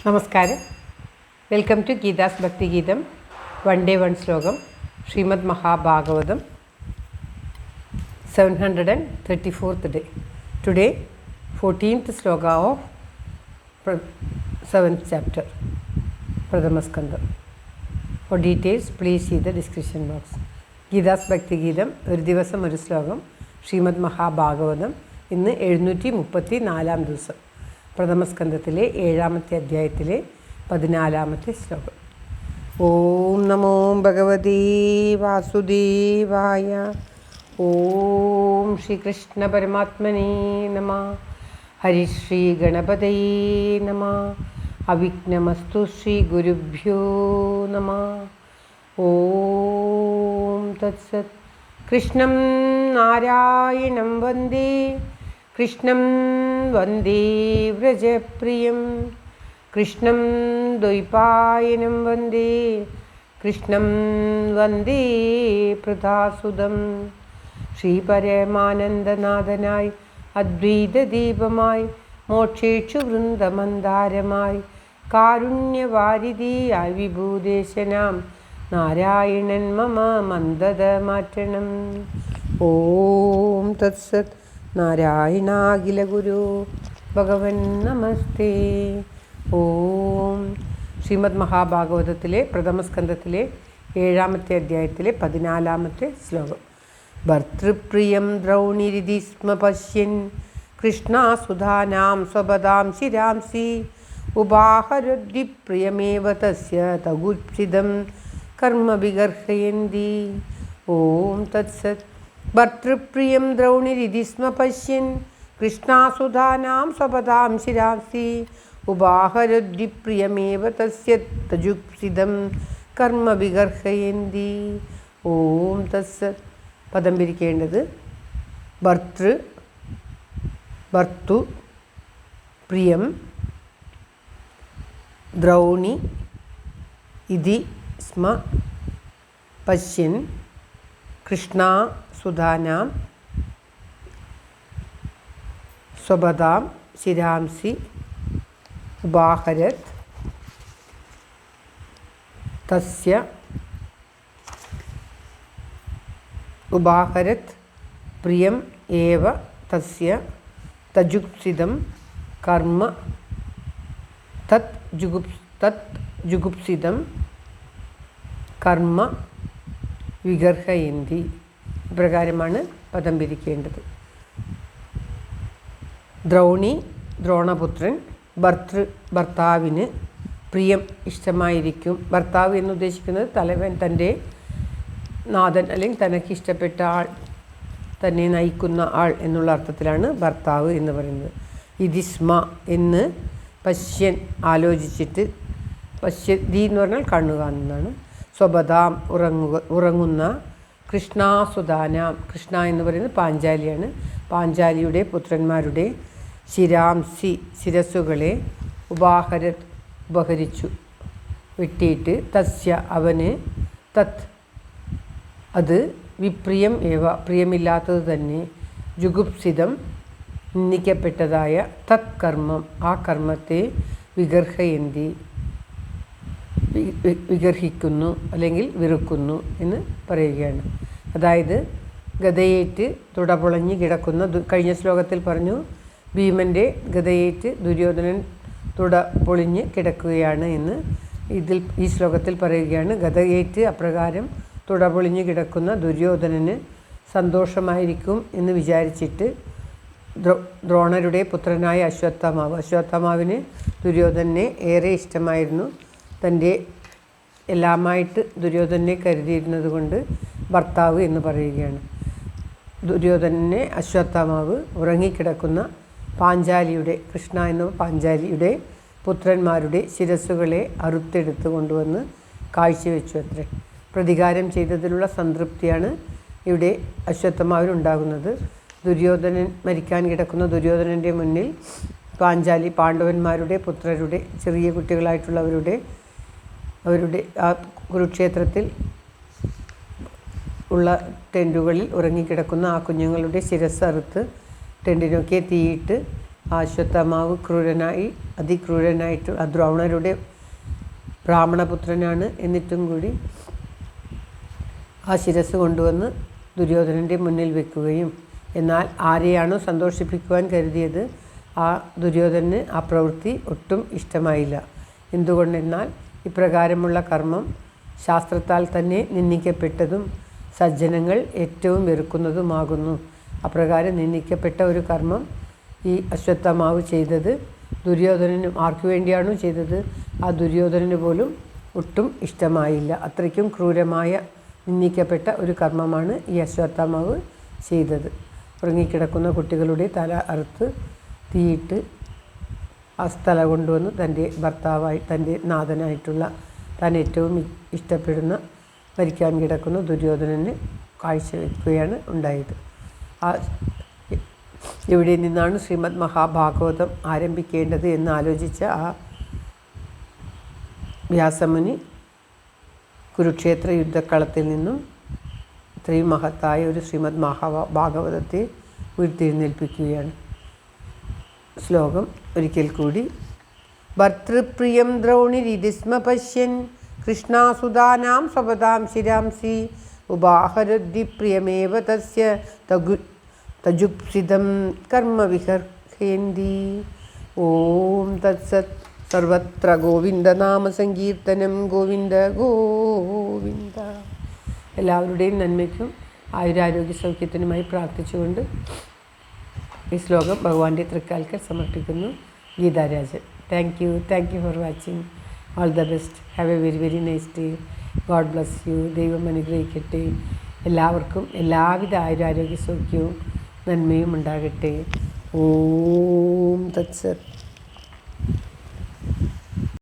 നമസ്കാരം. Welcome to Geetha's ഭക്തി ഗീതം. വൺ ഡേ വൺ ശ്ലോകം. Shrimad Mahabhagavatam 734th day. Today 14th sloka of 7th chapter, Pradhamaskandam. For details please see the description box. Geetha's ഭക്തി ഗീതം ഒരു ദിവസം ഒരു ശ്ലോകം. ശ്രീമദ് മഹാഭാഗവതം ഇന്ന് 734 ദിവസം. പ്രഥമസ്കന്ധത്തിലെ 7ാമത്തെ അധ്യായത്തിലെ 14ാമത്തെ ശ്ലോകം. ഓം നമോ ഭഗവതേ വാസുദേവായ. ഓം ശ്രീകൃഷ്ണ പരമാത്മനേ നമഃ. ഹരിശ്രീ ഗണപതയേ നമഃ. അവിഘ്നമസ്തു ശ്രീ ഗുരുഭ്യോ നമഃ. ഓം തത്സത്. കൃഷ്ണം നാരായണം വന്ദേ കൃഷ്ണം വന്ദേ വ്രജപ്രിയം. കൃഷ്ണം ദ്വൈപായനം വന്ദേ കൃഷ്ണം വന്ദേ പ്രദാസുതം. ശ്രീപരമാനന്ദനാഥനായി അദ്വൈതദീപമായി മോക്ഷേക്ഷു വൃന്ദമന്ദാരമായി കാരുണ്യവാരിധിയായി വിഭൂദേശനാം നാരായണൻ മമ മന്ദത മാറ്റണം. ഓം തത്സത്. നാരായണാഖില ഗുരു ഭഗവൻ നമസ്തേ. ഓം. ശ്രീമദ് മഹാഭാഗവതത്തിലെ പ്രഥമസ്കന്ധത്തിലെ 7ാമത്തെ അധ്യായത്തിലെ 14ാമത്തെ ശ്ലോകം. ഭർതൃപ്രിയം ദ്രൗണിരിതി സ്മ പശ്യൻ കൃഷ്ണാസുധാനാം സ്വപദാം ശിരാംസി ഉപാഹരദ്വിപ്രിയമേവ തസ്യ തഗുപ്സിതം കർമ്മ വിഗർഹയന്തി. ഓം തത്സത്. ഭർതൃപ്രിയം ദ്രൗണിരിതി സ്മ പശ്യൻ കൃഷ്ണാസുധാനാം സ്വപദാം ശിരാംസി ഉപാഹരദ്വിപ്രിയമേവ തസ്യ തജുപ്സിതം കർമ്മ വിഗർഹയന്തി. ഓം തത്സത്. പദം പിരിക്കേണ്ടത് ഭർത്തു പ്രിയം ദ്രൗണി ഇതി സ്മ പശ്യൻ കൃഷ്ണാസുധാനാം സ്വപദാം ശിരാംസി ഉപാഹരത് തസ്യ ഉപാഹരത് പ്രിയം ഏവ തസ്യ തജുപ്സിതം കർമ്മ തത് ജുഗുപ്സിതം കർമ്മ വിഗർഹയന്തി. ഇപ്രകാരമാണ് പദം പിരിക്കേണ്ടത്. ദ്രൗണി ദ്രോണപുത്രൻ. ഭർത്താവിന് പ്രിയം ഇഷ്ടമായിരിക്കും. ഭർത്താവ് എന്നുദ്ദേശിക്കുന്നത് തലവൻ, തൻ്റെ നാഥൻ അല്ലെങ്കിൽ തനിക്ക് ഇഷ്ടപ്പെട്ട ആൾ, തന്നെ നയിക്കുന്ന ആൾ എന്നുള്ള അർത്ഥത്തിലാണ് ഭർത്താവ് എന്ന് പറയുന്നത്. ഇതിസ്മ എന്ന് പശ്യൻ ആലോചിച്ചിട്ട്, പശ്യതി എന്ന് പറഞ്ഞാൽ കണ്ണു കാണുന്നതാണ്. സ്വപദാം ഉറങ്ങുന്ന കൃഷ്ണാസുധാനാം. കൃഷ്ണ എന്ന് പറയുന്നത് പാഞ്ചാലിയാണ്. പാഞ്ചാലിയുടെ പുത്രന്മാരുടെ ശിരാംസി ശിരസ്സുകളെ ഉപഹരിച്ചു വെട്ടിയിട്ട് തസ്യ അവന് തത് അത് വിപ്രിയം ഏവ പ്രിയമില്ലാത്തത് തന്നെ ജുഗുപ്സിതം നിന്ദിക്കപ്പെട്ടതായ തത് കർമ്മം ആ കർമ്മത്തെ വിഗർഹയന്തി വിഗർഹിക്കുന്നു അല്ലെങ്കിൽ വെറുക്കുന്നു എന്ന് പറയുകയാണ്. അതായത് ഗദയേറ്റ് തുടപുളഞ്ഞ് കിടക്കുന്ന, കഴിഞ്ഞ ശ്ലോകത്തിൽ പറഞ്ഞു ഭീമൻ്റെ ഗദയേറ്റ് ദുര്യോധനൻ തുട പൊളിഞ്ഞ് കിടക്കുകയാണ് എന്ന്. ഈ ശ്ലോകത്തിൽ പറയുകയാണ് ഗദയേറ്റ് അപ്രകാരം തുടപൊളിഞ്ഞ് കിടക്കുന്ന ദുര്യോധനന് സന്തോഷമായിരിക്കും എന്ന് വിചാരിച്ചിട്ട് ദ്രോണരുടെ പുത്രനായ അശ്വത്ഥാമാവിന് ദുര്യോധനെ ഏറെ ഇഷ്ടമായിരുന്നു. തൻ്റെ എല്ലാമായിട്ട് ദുര്യോധനെ കരുതിയിരുന്നത് കൊണ്ട് ഭർത്താവ് എന്ന് പറയുകയാണ്. ദുര്യോധനെ അശ്വത്ഥാമാവ് ഉറങ്ങിക്കിടക്കുന്ന പാഞ്ചാലിയുടെ, കൃഷ്ണ എന്ന പാഞ്ചാലിയുടെ പുത്രന്മാരുടെ ശിരസ്സുകളെ അറുത്തെടുത്ത് കൊണ്ടുവന്ന് കാഴ്ചവെച്ചു അത്രേ. പ്രതികാരം ചെയ്തതിലുള്ള സംതൃപ്തിയാണ് ഇവിടെ അശ്വത്ഥാമാവിനുണ്ടാകുന്നത്. ദുര്യോധനൻ മരിക്കാൻ കിടക്കുന്ന ദുര്യോധനൻ്റെ മുന്നിൽ പാഞ്ചാലി പാണ്ഡവന്മാരുടെ പുത്രരുടെ ചെറിയ കുട്ടികളായിട്ടുള്ളവരുടെ ആ കുരുക്ഷേത്രത്തിൽ ഉള്ള ടെൻറ്റുകളിൽ ഉറങ്ങിക്കിടക്കുന്ന ആ കുഞ്ഞുങ്ങളുടെ ശിരസ് അറുത്ത് ടെൻറ്റിനൊക്കെ തീയിട്ട് അശ്വത്ഥമാവ് ക്രൂരനായി അതിക്രൂരനായിട്ട് ദ്രോണരുടെ ബ്രാഹ്മണപുത്രനാണ്. എന്നിട്ടും കൂടി ആ ശിരസ് കൊണ്ടുവന്ന് ദുര്യോധനൻ്റെ മുന്നിൽ വെക്കുകയും എന്നാൽ ആരെയാണോ സന്തോഷിപ്പിക്കുവാൻ കരുതിയത് ആ ദുര്യോധനന് ആ പ്രവൃത്തി ഒട്ടും ഇഷ്ടമായില്ല. എന്തുകൊണ്ടെന്നാൽ ഇപ്രകാരമുള്ള കർമ്മം ശാസ്ത്രത്താൽ തന്നെ നിന്ദിക്കപ്പെട്ടതും സജ്ജനങ്ങൾ ഏറ്റവും വെറുക്കുന്നതുമാകുന്നു. അപ്രകാരം നിന്ദിക്കപ്പെട്ട ഒരു കർമ്മം ഈ അശ്വത്ഥമാവ് ചെയ്തത് ദുര്യോധനനും ആർക്കു വേണ്ടിയാണോ ചെയ്തത് ആ ദുര്യോധനന് പോലും ഒട്ടും ഇഷ്ടമായില്ല. അത്രയ്ക്കും ക്രൂരമായ നിന്ദിക്കപ്പെട്ട ഒരു കർമ്മമാണ് ഈ അശ്വത്ഥമാവ് ചെയ്തത്. ഉറങ്ങിക്കിടക്കുന്ന കുട്ടികളുടെ തല അറുത്ത് തീയിട്ട് ആ തല കൊണ്ടുവന്ന് തൻ്റെ ഭർത്താവായി തൻ്റെ നാഥനായിട്ടുള്ള താൻ ഏറ്റവും ഇഷ്ടപ്പെടുന്ന മരിക്കാൻ കിടക്കുന്ന ദുര്യോധനന് കാഴ്ചവെക്കുകയാണ് ഉണ്ടായത്. എവിടെ നിന്നാണ് ശ്രീമദ് മഹാഭാഗവതം ആരംഭിക്കേണ്ടത് എന്ന് ആലോചിച്ച ആ വ്യാസമുനി കുരുക്ഷേത്ര യുദ്ധക്കളത്തിൽ നിന്നും ഇത്രയും മഹത്തായ ഒരു ശ്രീമദ് മഹാഭാഗവതത്തെ ഉയർത്തെഴുന്നേൽപ്പിക്കുകയാണ്. ശ്ലോകം ഒരിക്കൽ കൂടി. ഭർതൃപ്രിയം ദ്രൗണിരിതിസ്മ പശ്യൻ കൃഷ്ണാസുതാനാം സ്വപതാം ശിരാംസി ഉപാഹരദ്ദി പ്രിയമേവ തസ്യ തജുപ്സിതം കർമ്മ വിഹർഹേന്തി. ഓം തത്സത്. സർവത്ര ഗോവിന്ദനാമ സങ്കീർത്തനം. ഗോവിന്ദ ഗോവിന്ദ. എല്ലാവരുടെയും നന്മയ്ക്കും ആയുരാരോഗ്യ സൗഖ്യത്തിനുമായി പ്രാർത്ഥിച്ചുകൊണ്ട് ഈ ശ്ലോകം ഭഗവാന്റെ തൃക്കാൽക്കൽ സമർപ്പിക്കുന്നു. Geetha Rajan. Thank you for watching. All the best. Have A very very nice day. God bless you. ദൈവം അനുഗ്രഹിക്കട്ടെ. എല്ലാവർക്കും എല്ലാവിധ ആയുരാരോഗ്യ സൗഖ്യവും നന്മയും ഉണ്ടാകട്ടെ. ഓം തത്സത്.